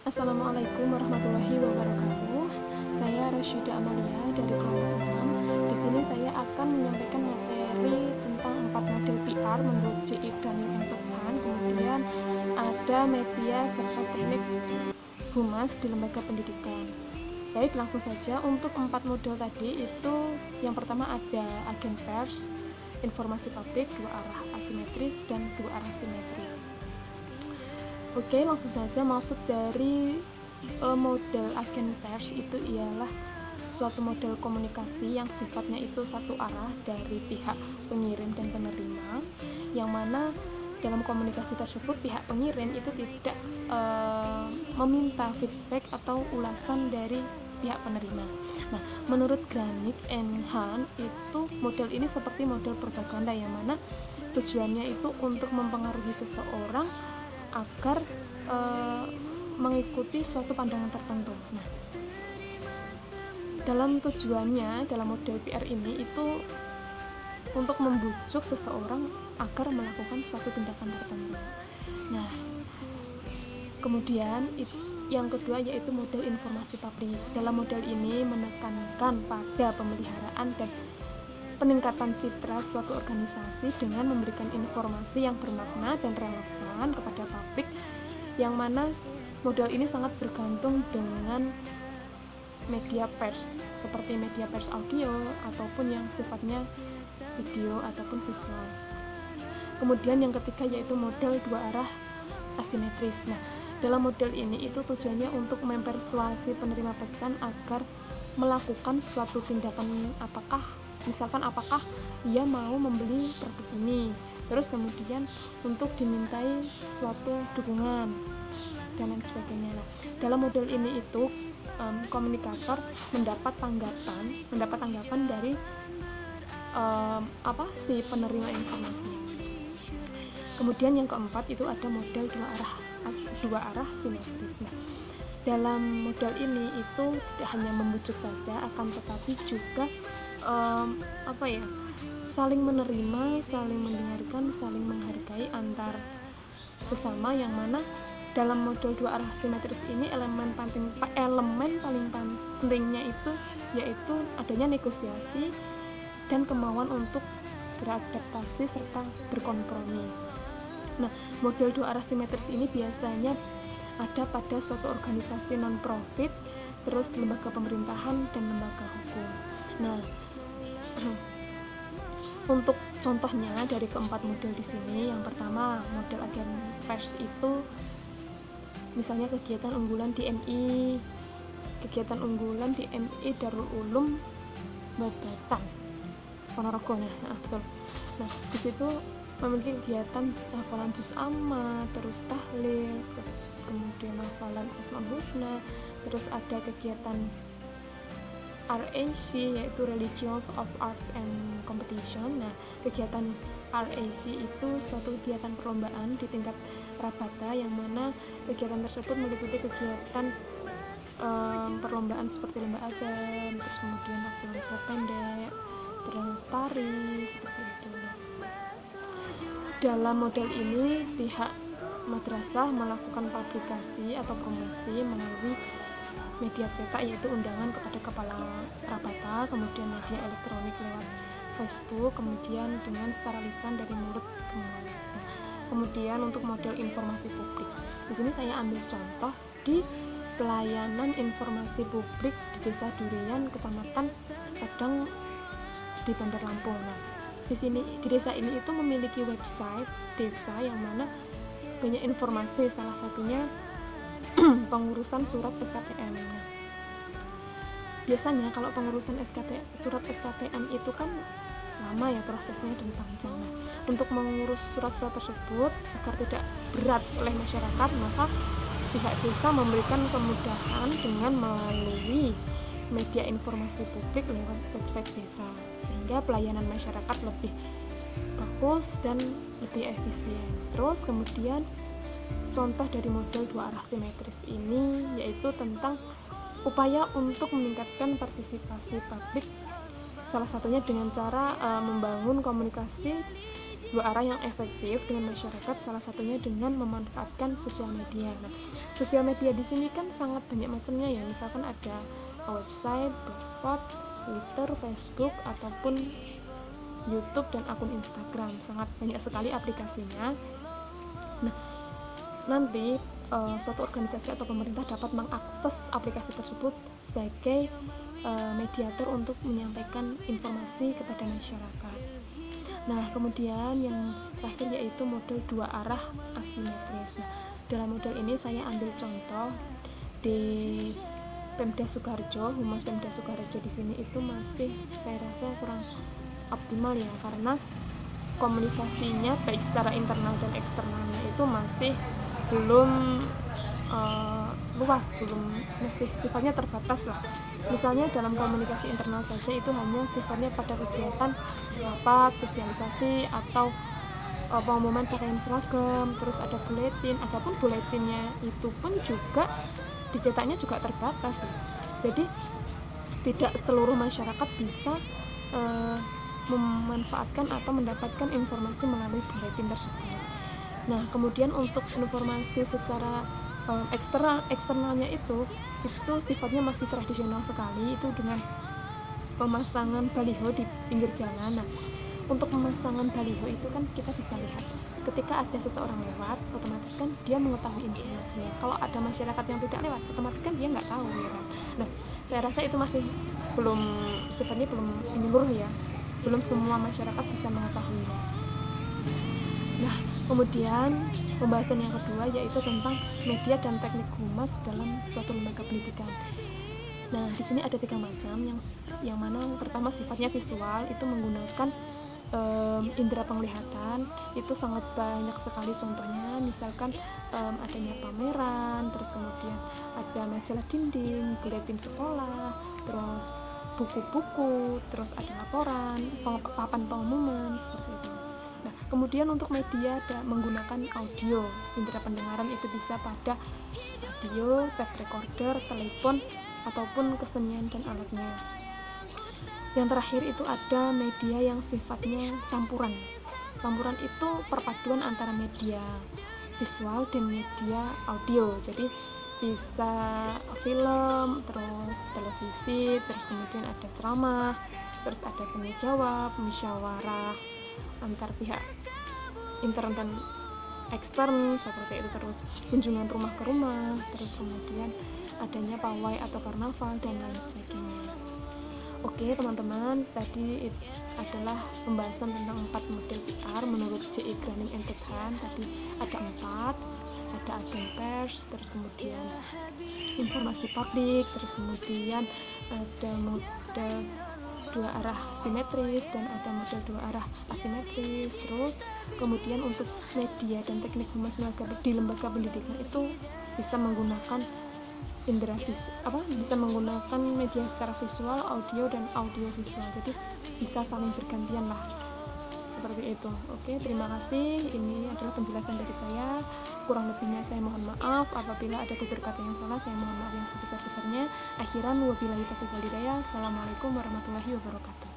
Assalamualaikum warahmatullahi wabarakatuh. Saya Rasyida Amalia dari kelompok 6. Di sini saya akan menyampaikan materi tentang 4 model PR menurut J. Ibrani Tuhan. Kemudian ada media serta teknik humas di lembaga pendidikan. Baik, langsung saja. Untuk 4 model tadi itu yang pertama ada agen pers, informasi publik, 2 arah asimetris dan 2 arah simetris. Oke, langsung saja. Maksud dari model agen pers itu ialah suatu model komunikasi yang sifatnya itu satu arah dari pihak pengirim dan penerima, yang mana dalam komunikasi tersebut pihak pengirim itu tidak meminta feedback atau ulasan dari pihak penerima. Nah, menurut Granick and Hahn itu model ini seperti model propaganda yang mana tujuannya itu untuk mempengaruhi seseorang agar mengikuti suatu pandangan tertentu. Nah, dalam tujuannya dalam model PR ini itu untuk membujuk seseorang agar melakukan suatu tindakan tertentu. Nah, kemudian yang kedua yaitu model informasi publik. Dalam model ini menekankan pada pemeliharaan dan peningkatan citra suatu organisasi dengan memberikan informasi yang bermakna dan relevan kepada publik, yang mana model ini sangat bergantung dengan media pers seperti media pers audio ataupun yang sifatnya video ataupun visual. Kemudian yang ketiga yaitu model 2 arah asimetris. Nah, dalam model ini itu tujuannya untuk mempersuasi penerima pesan agar melakukan suatu tindakan, apakah ia mau membeli produk ini, terus kemudian untuk dimintai suatu dukungan dan lain sebagainya. Nah, dalam model ini itu komunikator mendapat tanggapan dari si penerima informasi. Kemudian yang keempat itu ada model 2 arah simetris. Nah, dalam model ini itu tidak hanya membujuk saja, akan tetapi juga saling menerima, saling mendengarkan, saling menghargai antar sesama, yang mana dalam model 2 arah simetris ini elemen paling pentingnya itu yaitu adanya negosiasi dan kemauan untuk beradaptasi serta berkompromi. Nah, model 2 arah simetris ini biasanya ada pada suatu organisasi non-profit, terus lembaga pemerintahan dan lembaga hukum. Nah, untuk contohnya dari keempat model di sini, yang pertama model agen pers itu misalnya kegiatan unggulan di MI Darul Ulum Batang Ponorogo. Nah, betul. Nah, di situ memiliki kegiatan hafalan juz amma, terus tahlil, kemudian hafalan Asmaul Husna, terus ada kegiatan RAC yaitu Religions of Arts and Competition. Nah, kegiatan RAC itu suatu kegiatan perlombaan di tingkat prabata, yang mana kegiatan tersebut meliputi kegiatan perlombaan seperti lomba adab, terus kemudian hafalan surat pendek, terus tari, seperti itu. Dalam model ini pihak madrasah melakukan publikasi atau promosi melalui media cetak yaitu undangan kepada kepala prabata, kemudian media elektronik lewat Facebook, kemudian dengan secara lisan dari mulut ke mulut. Kemudian untuk model informasi publik, di sini saya ambil contoh di pelayanan informasi publik di Desa Durian, Kecamatan Padang di Bandar Lampung. Nah, di desa ini itu memiliki website desa yang mana banyak informasi, salah satunya pengurusan surat SKPN. Biasanya kalau pengurusan surat SKPN itu kan lama ya prosesnya dan panjang. Nah, untuk mengurus surat-surat tersebut agar tidak berat oleh masyarakat, maka pihak desa memberikan kemudahan dengan melalui media informasi publik lewat website desa, sehingga pelayanan masyarakat lebih bagus dan lebih efisien. Terus kemudian contoh dari model 2 arah simetris ini yaitu tentang upaya untuk meningkatkan partisipasi publik, salah satunya dengan cara membangun komunikasi dua arah yang efektif dengan masyarakat, salah satunya dengan memanfaatkan sosial media. Nah, sosial media di sini kan sangat banyak macamnya ya, misalkan ada website, blogspot, Twitter, Facebook, ataupun YouTube dan akun Instagram, sangat banyak sekali aplikasinya. Nah, nanti suatu organisasi atau pemerintah dapat mengakses aplikasi tersebut sebagai mediator untuk menyampaikan informasi kepada masyarakat. Nah, kemudian yang terakhir yaitu model dua arah asimetris. Nah, dalam model ini saya ambil contoh di Pemda Sukoharjo, Humas Pemda Sukoharjo di sini itu masih saya rasa kurang optimal ya, karena komunikasinya baik secara internal dan eksternalnya itu masih belum luas, masih sifatnya terbatas lah. Misalnya dalam komunikasi internal saja itu hanya sifatnya pada kegiatan rapat, sosialisasi, atau pengumuman pakaian seragam, terus ada buletin. Adapun buletinnya itu pun juga dicetaknya juga terbatas ya. Jadi tidak seluruh masyarakat bisa memanfaatkan atau mendapatkan informasi melalui buletin tersebut. Nah, kemudian untuk informasi secara eksternalnya itu sifatnya masih tradisional sekali, itu dengan pemasangan baliho di pinggir jalan. Nah, untuk pemasangan baliho itu kan kita bisa lihat ketika ada seseorang lewat, otomatis kan dia mengetahui informasinya. Kalau ada masyarakat yang tidak lewat, otomatis kan dia nggak tahu ya kan. Nah, saya rasa itu masih sifatnya belum menyeluruh ya, belum semua masyarakat bisa mengetahuinya. Nah, kemudian pembahasan yang kedua yaitu tentang media dan teknik humas dalam suatu lembaga pendidikan. Nah, di sini ada 3 macam, yang mana pertama sifatnya visual, itu menggunakan indera penglihatan. Itu sangat banyak sekali contohnya, misalkan adanya pameran, terus kemudian ada majalah dinding, buletin sekolah, terus buku-buku, terus ada laporan, papan pengumuman, seperti itu. Nah, kemudian untuk media menggunakan audio, indera pendengaran itu bisa pada radio, tape recorder, telepon, ataupun kesenian dan alatnya. Yang terakhir itu ada media yang sifatnya campuran. Campuran itu perpaduan antara media visual dan media audio. Jadi bisa film, terus televisi, terus kemudian ada ceramah, terus ada tanya jawab, musyawarah antar pihak intern dan ekstern seperti itu, terus kunjungan rumah ke rumah, terus kemudian adanya pawai atau karnaval dan lain sebagainya. Oke teman-teman, tadi adalah pembahasan tentang 4 model PR menurut J.I. Graning and Tuthan. Tadi ada 4, ada agen pers, terus kemudian informasi publik, terus kemudian ada model 2 arah simetris dan ada model 2 arah asimetris. Terus kemudian untuk media dan teknik humas di lembaga pendidikan itu bisa menggunakan bisa menggunakan media secara visual, audio dan audio visual. Jadi bisa saling bergantian lah, seperti itu. Oke, terima kasih. Ini adalah penjelasan dari saya. Kurang lebihnya saya mohon maaf. Apabila ada tutur kata yang salah, saya mohon maaf yang sebesar-besarnya. Akhiran wabillahi taufiq wal hidayah. Assalamualaikum warahmatullahi wabarakatuh.